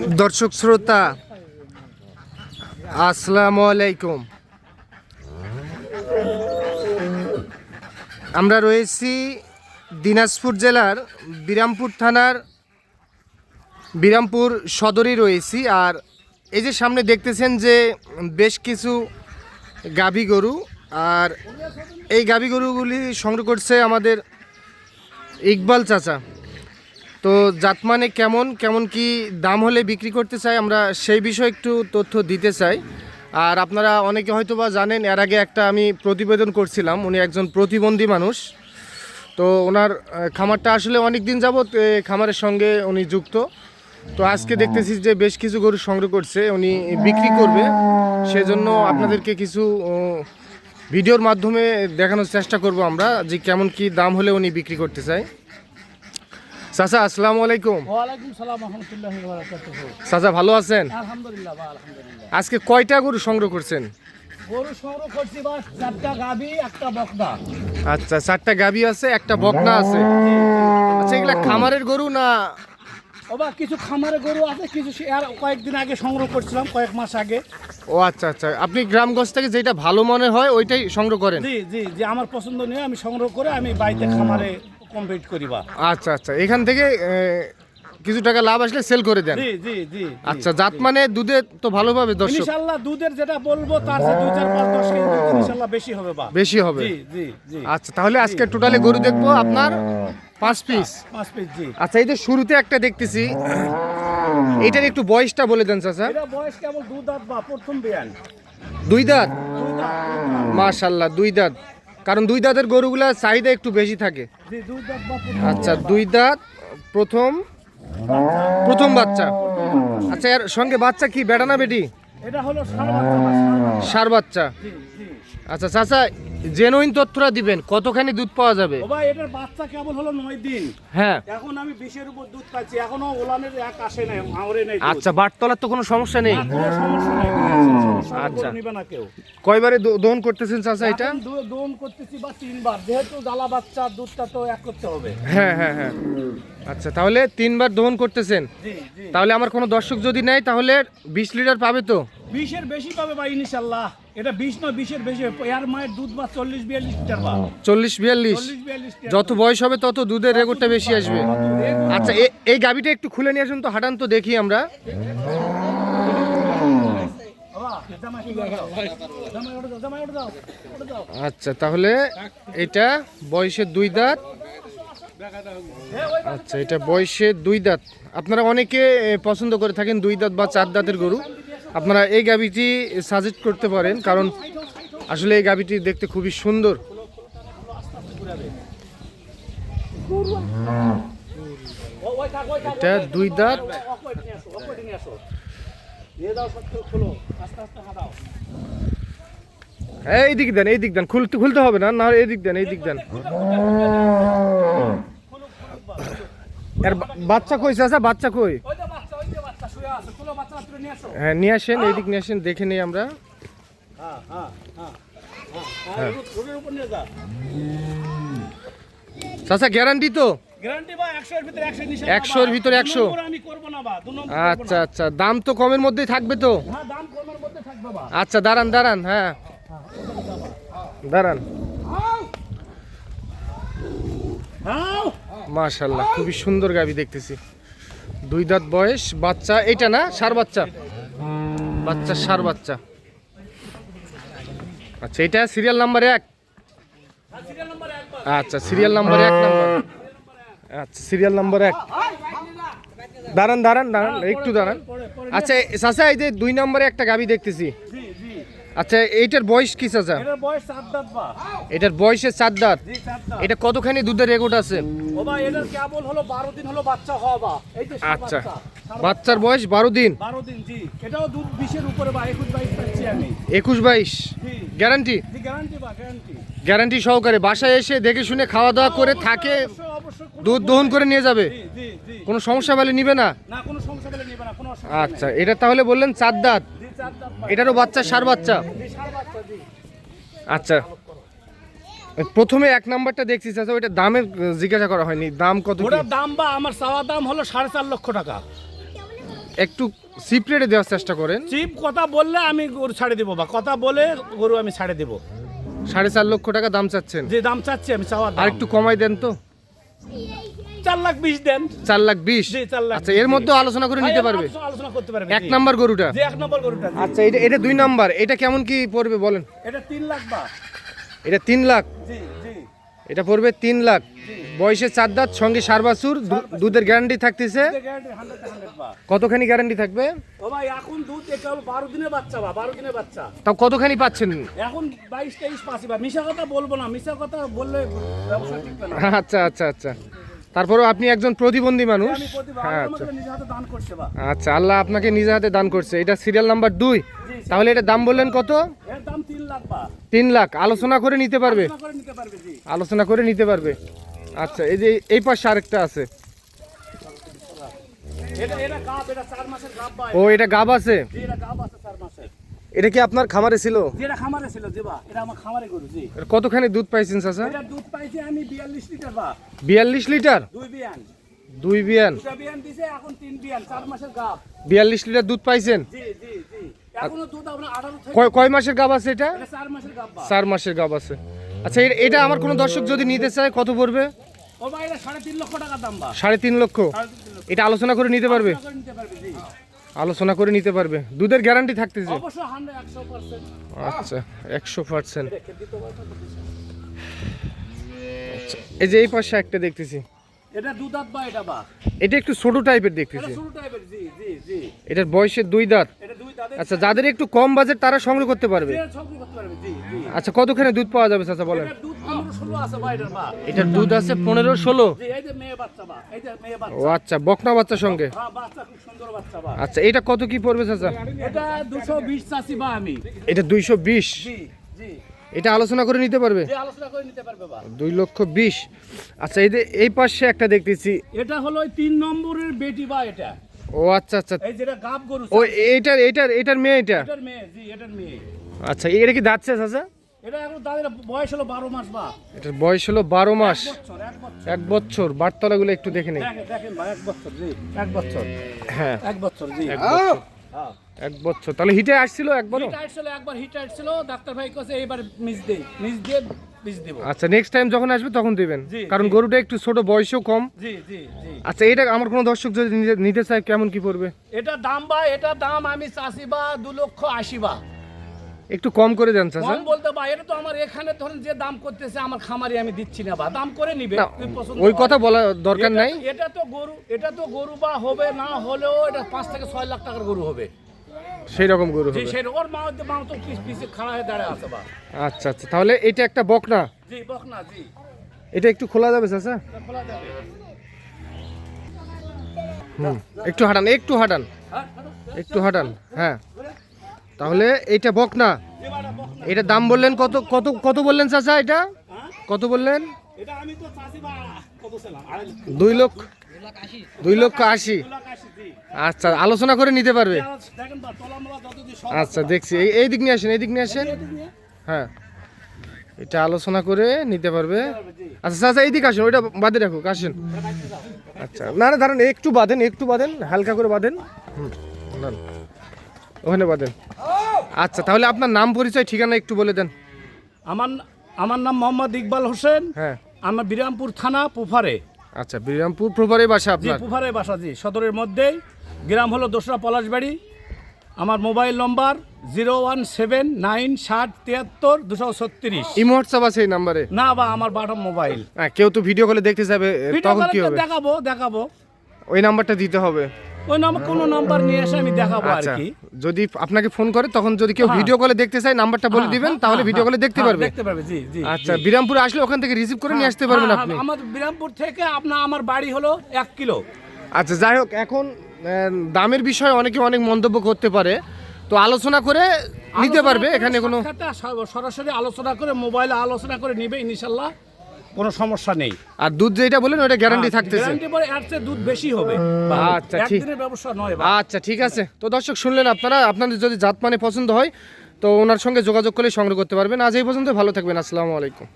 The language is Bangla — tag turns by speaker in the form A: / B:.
A: দর্শক শ্রোতা আসসালামু আলাইকুম। আমরা রয়েছি দিনাজপুর জেলার বিরামপুর থানার বিরামপুর সদরে রয়েছি। আর এই যে সামনে দেখতেছেন যে বেশ কিছু গাভী গরু, আর এই গাভী গরুগুলি সংগ্রহ করছে আমাদের ইকবাল চাচা। তো জাতমানে কেমন কেমন কি দাম হলে বিক্রি করতে চাই, আমরা সেই বিষয়ে একটু তথ্য দিতে চাই। আর আপনারা অনেকে হয়তো বা জানেন, এর আগে একটা আমি প্রতিবেদন করছিলাম। উনি একজন প্রতিবন্ধী মানুষ, তো ওনার খামারটা আসলে অনেক দিন যাবৎ খামারের সঙ্গে উনি যুক্ত। তো আজকে দেখতেছি যে বেশ কিছু গরু সংগ্রহ করছে, উনি বিক্রি করবে। সেজন্য আপনাদেরকে কিছু ভিডিওর মাধ্যমে দেখানোর চেষ্টা করব আমরা, যে কেমন কি দাম হলে উনি বিক্রি করতে চায়। চাচা আসসালামু আলাইকুম।
B: ওয়ালাইকুম সালাম রাহমাতুল্লাহি ওয়া বারাকাতুহু।
A: চাচা ভালো আছেন?
B: আলহামদুলিল্লাহ আলহামদুলিল্লাহ।
A: আজকে কয়টা গরু সংগ্রহ করছেন?
B: গরু সংগ্রহ করছি বা 4টা গাভী একটা বকনা।
A: আচ্ছা, 4টা গাভী আছে, একটা বকনা আছে। আচ্ছা, এগুলা খামারের গরু না?
B: ওবা কিছু খামারের গরু আছে, কিছু আর কয়েকদিন আগে সংগ্রহ করছিলাম, কয়েক মাস আগে।
A: ও আচ্ছা আচ্ছা, আপনি গ্রামগঞ্জ থেকে যেটা ভালো মনে হয় ওইটাই সংগ্রহ করেন?
B: জি জি জি, আমার পছন্দ নিয়ে আমি সংগ্রহ করে আমি বাড়িতে খামারে কমপ্লিট করিবা।
A: আচ্ছা আচ্ছা, এখান থেকে কিছু টাকা লাভ আসলে সেল করে দেন?
B: জি জি জি।
A: আচ্ছা, জাত মানে দুধে তো ভালোভাবে দর্শক
B: ইনশাআল্লাহ দুধের যেটা বলবো তার চেয়ে 2 4 5 10 কেজি দুধ ইনশাআল্লাহ বেশি হবে বা
A: বেশি হবে?
B: জি জি জি।
A: আচ্ছা, তাহলে আজকে টোটালে গরু দেখবো আপনার 5 পিস।
B: 5 পিস জি।
A: আচ্ছা, এই যে শুরুতে একটা দেখতেছি, এটার একটু বয়সটা বলে দেন চাচা।
B: এটা বয়স কেবল 2 দাঁত বা প্রথম বিয়ান।
A: 2 দাঁত?
B: 2 দাঁত।
A: মাশাআল্লাহ, 2 দাঁত। কারণ 2 দাঁতের গরুগুলা চাহিদা একটু বেশি থাকে।
B: জি 2 দাঁত বা
A: আচ্ছা, 2 দাঁত, প্রথম বাচ্চা। আচ্ছা, এর সঙ্গে বাচ্চা কি বেটা না বেটি?
B: এটা হলো ষাঁড় বাচ্চা বা ষাঁড়।
A: ষাঁড় বাচ্চা।
B: জি জি।
A: আচ্ছা চাচা, জেনুইন তথ্যটা দিবেন, কতখানি দুধ পাওয়া যাবে?
B: ও ভাই, এটার বাচ্চা কেবল হলো 9 দিন।
A: হ্যাঁ।
B: এখন আমি 20 এর উপর দুধ পাচ্ছি, এখনো ওলানের এক আসে নাই, আওরে নাই দুধ।
A: আচ্ছা, বাটতলার তো কোনো সমস্যা নেই?
B: না, কোনো সমস্যা নাই।
A: আচ্ছা।
B: আচ্ছা, নিবে না কেউ।
A: কয়বারে দহন করতেছেন চাচা এটা?
B: এখন দোন করতেছি বা 3 বার, যেহেতু জ্বালা বাচ্চা দুধটা তো এক করতে হবে।
A: হ্যাঁ হ্যাঁ হ্যাঁ। আচ্ছা, তাহলে 3 বার দহন করতেছেন।
B: জি জি।
A: তাহলে আমার কোনো দর্শক যদি নেয় তাহলে 20 লিটার পাবে তো?
B: 20 এর বেশি পাবে ভাই ইনশাআল্লাহ। এটা 20 নয়, 20 এর বেশি। এর মায়ের দুধ বা 40 42 লিটার বা
A: 40 42।
B: 40 42 লিটার।
A: যত বয়স হবে তত দুধের রেকর্ডটা বেশি আসবে। আচ্ছা, এই গাবিটা একটু খুলে নিয়ে আসুন তো, হাঁটান তো দেখি আমরা। আচ্ছা, তাহলে এটা বয়সে 2 দাঁত। আচ্ছা, এটা বয়সে 2 দাঁত। আপনারা অনেকে পছন্দ করে থাকেন 2 দাঁত বা 4 দাঁতের গরু। আপনারা এই গাবিটি সাজেস্ট করতে পারেন, কারণ আসলে এই গাবিটি দেখতে খুবই সুন্দর। এটা 2 দাঁত। এই দিক দেন, এই দিক দেন, খুলতে হবে না, না এই দিক দেন, এই দিক দেন। আর বাচ্চা কই চাচা, বাচ্চা কই? হ্যাঁ, নিয়ে আসেন, এই দিক নিয়ে আসেন, দেখে নেই আমরা। চাচা গ্যারান্টি তো?
B: গ্যারান্টি বা 100 এর ভিতরে 100 নিশা।
A: 100 এর ভিতরে 100?
B: আমি করব না বা 2 নম্বর।
A: আচ্ছা আচ্ছা, দাম তো কমের মধ্যেই থাকবে তো?
B: হ্যাঁ, দাম কমের মধ্যে থাকবে বা।
A: আচ্ছা, দাঁড়ান দাঁড়ান, হ্যাঁ দাঁড়ান।
B: হাও
A: মাশাআল্লাহ, খুবই সুন্দর গাবি দেখতেছি। 2 দাঁত বয়স, বাচ্চা এটা না? ষাঁড় বাচ্চা, বাচ্চা ষাঁড় বাচ্চা। আচ্ছা, এটা সিরিয়াল নাম্বার 1?
B: সিরিয়াল নাম্বার 1 বা।
A: আচ্ছা, সিরিয়াল নাম্বার 1 নাম্বার। আচ্ছা, সিরিয়াল নাম্বার 1। দাঁড়ান দাঁড়ান দাঁড়ান, একটু দাঁড়ান। আচ্ছা চাচা, এই যে 2 নম্বরে একটা গাবি দেখতেছি।
B: জি জি।
A: আচ্ছা, এইটার বয়স কি চাচা?
B: এর বয়স 7 দাঁত বা।
A: এটার বয়সে 4 দাঁত।
B: জি 7 দাঁত।
A: এটা কতখানি দুধের রেকর্ড আছে?
B: ও ভাই, এটার কেবল হলো 12 দিন হলো বাচ্চা হওয়া বা। এই যে
A: আচ্ছা, বাচ্চার বয়স 12 দিন।
B: 12 দিন জি। এটাও দুধ 20 এর উপরে বা 21 22 পাচ্ছি আমি।
A: 21 22
B: জি।
A: গ্যারান্টি?
B: জি গ্যারান্টি বা গ্যারান্টি।
A: গ্যারান্টি সহকারে বাসায় এসে দেখে শুনে খাওয়া দাওয়া করে থাকে,
B: অবশ্যই
A: দুধ দহন করে নিয়ে যাবে?
B: জি জি জি।
A: কোনো সমস্যা পেলে নিবে না?
B: না, কোনো সমস্যা হলে নিবে না, কোনো অসুবিধা নেই।
A: আচ্ছা, এটা তাহলে বললেন 4 দাঁত।
B: জি 4 দাঁত বা।
A: এটারও বাচ্চা ষাঁড় বাচ্চা?
B: জি ষাঁড় বাচ্চা জি।
A: আচ্ছা, প্রথমে 1 নাম্বারটা দেখছি চাচা, ওইটা দামের জিজ্ঞাসা করা হয়নি, দাম কত কি?
B: ওটার দাম বা আমার চাওয়া দাম হলো 4.5 লক্ষ টাকা।
A: একটু চিপ রেটে দেওয়ার চেষ্টা করেন।
B: চিপ কথা বললে আমি গরু ছাড়ে দেবো, বা কথা বলে গরু আমি ছাড়ে দেবো।
A: 4.5 লক্ষ টাকা দাম চাচ্ছেন,
B: যে দাম চাচ্ছি আমি চাওয়ার
A: আর একটু কমাই দেন তো।
B: 4,20,000 দেন।
A: 4,20,000।
B: জি, 4,20,000।
A: আচ্ছা, এর মধ্যে আলোচনা করে নিতে পারবে।
B: আলোচনা করতে পারবে।
A: 1 নাম্বার গরুটা।
B: যে 1 নম্বর গরুটা।
A: আচ্ছা, এটা 2 নাম্বার, এটা কেমন কি পড়বে বলেন?
B: এটা 3 লাখ বা।
A: এটা 3 লাখ।
B: জি জি।
A: এটা পড়বে 3 লাখ। বয়সে 4 দাঁত, সঙ্গে 4 বাছুর, দুধের গ্যারান্টি থাকতেছে।
B: গ্যারান্টি 100% বা।
A: কতখানি গ্যারান্টি থাকবে?
B: ও ভাই এখন দুধ এটা হলো 12 দিনের বাচ্চা বা, 12 দিনের বাচ্চা।
A: তাও কতখানি পাচ্ছেন?
B: এখন 22-23 পাচ্ছি বা। মিশা কথা বলবো না, মিশা কথা বললে ব্যবসা টিকবে না।
A: আচ্ছা আচ্ছা আচ্ছা, তারপরেও আপনি একজন প্রতিবন্ধী মানুষ।
B: আমি প্রতিবার
A: হ্যাঁ,
B: আমাকে নিজে হাতে দান করছে বা।
A: আচ্ছা, আল্লাহ আপনাকে নিজ হাতে দান করছে। এটা সিরিয়াল নাম্বার 2। তাহলে এটা দাম বললেন কত?
B: এর দাম 3 লাখ বা।
A: 3 লাখ। আলোচনা করে নিতে পারবে?
B: আলোচনা করে নিতে পারবে। জি।
A: আলোচনা করে নিতে পারবে। আচ্ছা, এই যে এই পাশে আরেকটা আছে।
B: এটা গাব, এটা 4 মাসের গাব বা।
A: ও, এটা গাব আছে।
B: জি, এটা গাব আছে 4 মাসের।
A: এটা কি আপনার খামারে ছিল?
B: যেটা খামারে ছিল জি বা, এটা আমার খামারে গরু। জি।
A: এর কতখানি দুধ পাইছেন চাচা?
B: এটা দুধ পাইছি আমি 42 লিটার বা।
A: 42 লিটার।
B: 2 বিয়ান।
A: 2 বিয়ান।
B: 2টা বিয়ান দিছে, এখন 3 বিয়ান, 4 মাসের গাব।
A: 42 লিটার দুধ পাইছেন।
B: জি জি জি। এখনো দুধ আপনার 18 থেকে।
A: কয় মাসের গাব আছে এটা?
B: এটা 4 মাসের গাব বা।
A: 4 মাসের গাব আছে। আচ্ছা, এটা আমার কোনো দর্শক যদি নিতে চায় কত পড়বে?
B: ও ভাই এটা 3.5 লক্ষ টাকা দাম বা।
A: 3.5 লক্ষ।
B: 3.5 লক্ষ।
A: এটা আলোচনা করে নিতে পারবে?
B: আলোচনা করে নিতে পারবে। জি।
A: আলোচনা করে নিতে পারবে। দুধের গ্যারান্টি থাকতেছে?
B: অবশ্যই 100%।
A: আচ্ছা, 100%।
B: রেখে দিতে পারবে।
A: আচ্ছা, এই যে এই পাশে একটা দেখতেছি,
B: এটা দুধাত বা, এটা বা।
A: এটা একটু ছোট টাইপের
B: এটা
A: দেখতেছি।
B: ছোট টাইপের। জি জি জি।
A: এটার বয়সে 2 দাঁত।
B: এটা 2 দাঁতের।
A: আচ্ছা, যাদের একটু কম বাজেট তারা সংগ্রহ করতে পারবে।
B: এটা সবই করতে পারবে। জি জি।
A: আচ্ছা, কতখানি দুধ পাওয়া যাবে চাচা বলেন?
B: এটা দুধ 15-16 আছে বা এটার বা।
A: এটার দুধ আছে 15-16।
B: জি, এই যে মেয়ে বাচ্চা বা, এই যে মেয়ে
A: ও
B: বাচ্চা।
A: আচ্ছা, বকনা বাচ্চার সঙ্গে।
B: হ্যাঁ, বাচ্চা খুব সুন্দর বাচ্চা বা।
A: আচ্ছা, এটা কত কি পড়বে চাচা?
B: এটা 220 চাষি বা আমি।
A: এটা 220।
B: জি জি।
A: এটা আলোচনা করে নিতে পারবে?
B: যে আলোচনা করে নিতে পারবে বা।
A: 2,20,000। আচ্ছা, এই যে এই পাশে একটা দেখতেছি।
B: এটা হলো ওই 3 নম্বরের বেটি বা এটা।
A: ও আচ্ছা আচ্ছা,
B: এই যেটা গাব গরু।
A: ও এটার মেয়ে এটা।
B: এটার মেয়ে। জি, এটার মেয়ে।
A: আচ্ছা, এটা কি দাঁতছে চাচা?
B: এটা এখন তাদের বয়স হলো 12 মাস বা।
A: এটার বয়স হলো 12 মাস।
B: 1 বছর।
A: 1 বছর। বাটতলাগুলো একটু দেখে নেই।
B: দেখেন ভাই, 1 বছর। জি, 1 বছর।
A: হ্যাঁ,
B: 1 বছর। জি।
A: 1 বছর।
B: হ্যাঁ।
A: 1 বছর। তাহলে হিটে আসছিল একবারও?
B: হিট ছিল, একবার হিট ছিল। ডাক্তার ভাই কইছে এইবার মিস দিয়ে বীজ দেব।
A: আচ্ছা, নেক্সট টাইম যখন আসবে তখন দিবেন,
B: জি,
A: কারণ
B: জি।
A: গরুটা একটু ছোট, বয়সও কম।
B: জি জি জি।
A: আচ্ছা, এটা আমার কোনো দর্শক যদি নিতে চায় কেমন কি পড়বে?
B: এটা দাম বা, এটা দাম আমি চাষি বা 2,80,000 বা।
A: একটু কম করে দেন চাচা।
B: কম বলতে বা, এটা তো আমার এখানে ধরেন যে দাম করতেছে আমার খামারি, আমি দিচ্ছি না বা। দাম করে নিবে।
A: না,
B: তুই পছন্দ
A: ওই
B: হয়।
A: কথা বলা দরকার নাই।
B: এটা তো গরু বা হবে না হলেও এটা 5 থেকে 6 লাখ টাকার গরু হবে।
A: সেই রকম গরু
B: জি,
A: হবে।
B: সেই ওর মা তো পিছে খাড়া হয়ে দাঁড়ায় আছে বা।
A: আচ্ছা আচ্ছা, তাহলে এটা একটা বকনা।
B: জি, বকনা। জি,
A: এটা একটু খোলা যাবে চাচা?
B: এটা খোলা যাবে।
A: একটু হাঁটান, একটু হাঁটান,
B: হ্যাঁ,
A: একটু হাঁটান। হ্যাঁ, তাহলে এইটা বকনা।
B: যে বাটা বকনা।
A: এটা দাম বললেন কত? কত কত বললেন চাচা? এটা
B: হ্যাঁ?
A: কত বললেন?
B: এটা আমি তো চাষি বা কত ছিলাম?
A: 2 লক্ষ। 2,80,000।
B: 2,80,000। জি।
A: আচ্ছা, আলোচনা করে নিতে পারবে?
B: দেখেন বা, তলামলা যতদিন সব
A: আচ্ছা, দেখছি। এই দিক নিয়ে আসেন, এই দিক নিয়ে আসেন। হ্যাঁ, এটা আলোচনা করে নিতে পারবে।
B: জি।
A: আচ্ছা চাচা, এই দিক আসেন, ওইটা বাদে রাখুক, আসেন। আচ্ছা, না না, দাঁড়ান, একটু বাঁধেন, একটু বাঁধেন, হালকা করে বাঁধেন। দাঁড়ান, ওখানে বাঁধেন। আচ্ছা, তাহলে আপনার নাম, পরিচয়, ঠিকানা একটু বলে দেন।
B: আমার নাম মোহাম্মদ ইকবাল হোসেন।
A: হ্যাঁ।
B: আমার বিরামপুর থানা পুফারে।
A: আচ্ছা, বিরামপুর প্রপারে বাসা
B: জি,
A: আপনার?
B: পুফারে বাসা। জি, সদরের মধ্যেই। গ্রাম হলো দোসরা পলাশবাড়ি। আমার মোবাইল নম্বর 0179773
A: ইমো হোয়াটসঅ্যাপ আছে এই নাম্বারে?
B: না বা, আমার বাটা মোবাইল।
A: হ্যাঁ, কেউ তো ভিডিও কলে দেখতে যাবে, তখন কি হবে?
B: দেখাবো।
A: ওই নাম্বারটা দিতে হবে।
B: ওই নাম্বার, কোনো নাম্বার নিয়ে এসে আমি দেখাবো আর
A: আচ্ছা,
B: কি।
A: যদি আপনাকে ফোন করে তখন যদি কেউ ভিডিও কলে দেখতে চায়, নাম্বারটা বলে দিবেন, তাহলে ভিডিও কলে দেখতে পারবে।
B: দেখতে পারবে। জি জি।
A: আচ্ছা, বিরামপুরে আসলে ওখান থেকে রিসিভ করে নিয়ে আসতে পারবেন
B: হ্যাঁ,
A: আপনি?
B: আমার বিরামপুর থেকে আমার বাড়ি হলো 1 কিলো।
A: আচ্ছা, যাই হোক, এখন দামের বিষয়ে অনেকে অনেক মন্তব্য করতে পারে, তো আলোচনা করে নিতে পারবে। এখানে কোনো
B: সরাসরি আলোচনা করে, মোবাইলে আলোচনা করে নিবে ইনশাল্লাহ, কোনো সমস্যা নেই।
A: আর দুধ যেটা বলেন ওটা গ্যারান্টি থাকতেছে?
B: গ্যারান্টি পরে এর চেয়ে দুধ বেশি হবে।
A: আচ্ছা, ঠিক।
B: একদিনের ব্যবসা নয় বা।
A: আচ্ছা, ঠিক আছে। তো দর্শক শুনলেন আপনারা, আপনাদের যদি জাত মানে পছন্দ হয় তো ওনার সঙ্গে যোগাযোগ করে সংগ্রহ করতে পারবেন। আজ এই পর্যন্ত, ভালো থাকবেন। আসসালামু আলাইকুম।